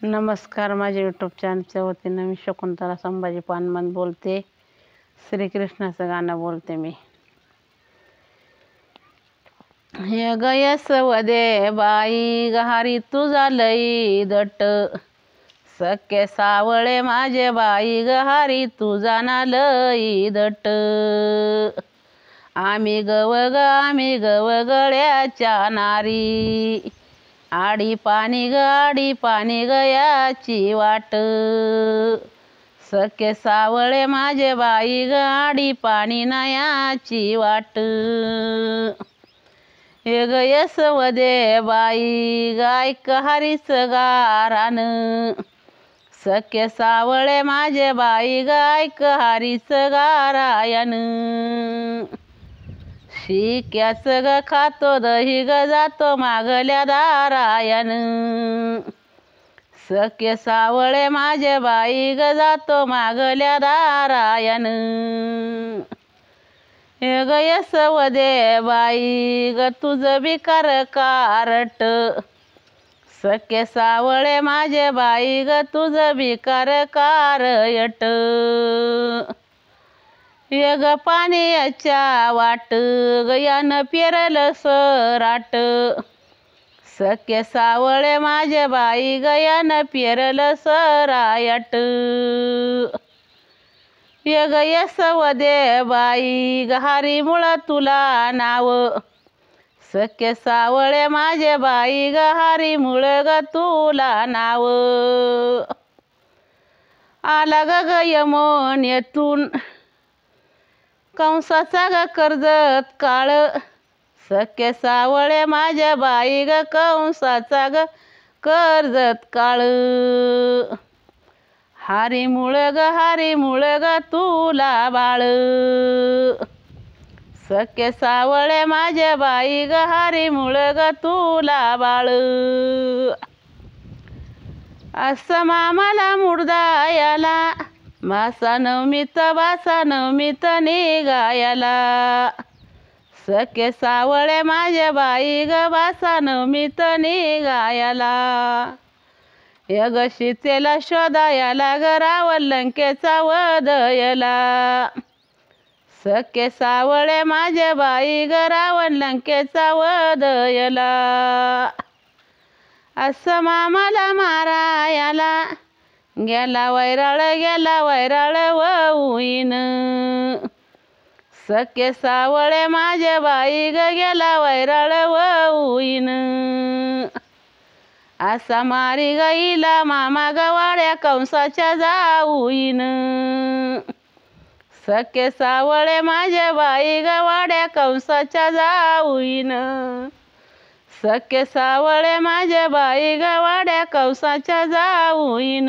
नमस्कार, माझ्या यूट्यूब चॅनलच्या वतीनं मी शकुंतला संभाजी पानमन बोलते. श्रीकृष्णाचं गाणं बोलते मी. हे गयस वदे बाई गहारी तुझा लई दट, सख्खे सावळे माझे बाई गहारी तुझा ना लई दट. आम्ही गव गळ्याच्या नारी, आडी पाणी गयाची वाट. सख्खे सावळे माझे बाई आडी पाणी नयाची वाट. हे गयस वदे बाई गाय कहारीच गारान, सख्खे सावळे माझे बाई गाय कहारीच गारायन. शिक्याच ग खातो दही ग जातो मागल्या दारायन. सख्खे सावळे माझे बाई ग जातो मागल्या दारायन. हे गयस वदे बाई ग तुझ बिकार कारट, सख्खे सावळे माझे बाई ग तुझ बिकार कारयट. ये ग पाण्याच्या वाट गयान पेरल सराट, सख्खे सावळे माझे बाई गयान पेरल सरायट. ये गयस वदे बाई गहारी मुळ तुला नाव, सख्खे सावळे माझे बाई गहारी मुळ ग तुला नाव. आला ग यमुनेतून कंसाचा ग कर्जत काळ, सख्खे सावळे माझ्या बाई ग कंसाचा ग कर्जत काळ. हारी मुळ ग तुला बाळ, सख्खे सावळे माझ्या बाई ग हारी मुळ ग तुला बाळ. असं मामाला मुर्दायाला, मासा नवमीत बासा नवमीत निघायाला. सख्खे सावळे माझ्या बाई ग बासा नवमीत निघायाला. यग सीतेला शोधायाला ग रावण लंकेचा वधयला. सख्खे सावळे माझ्या बाई ग रावण लंकेचा वधयला. असं मामाला मारायाला गेला वैराळ वळीन. सख्खे सावळे माझे बाई ग गेला वैराळ वळीन. असा मारी गईला मामा गवाड्या कंसाच्या जाऊईन. सख्खे सावळे माझे बाई गवाड्या कंसाच्या जाऊईन. सख्खे सावळे माझे बाई गवाड्या कंसाच्या जाऊईन.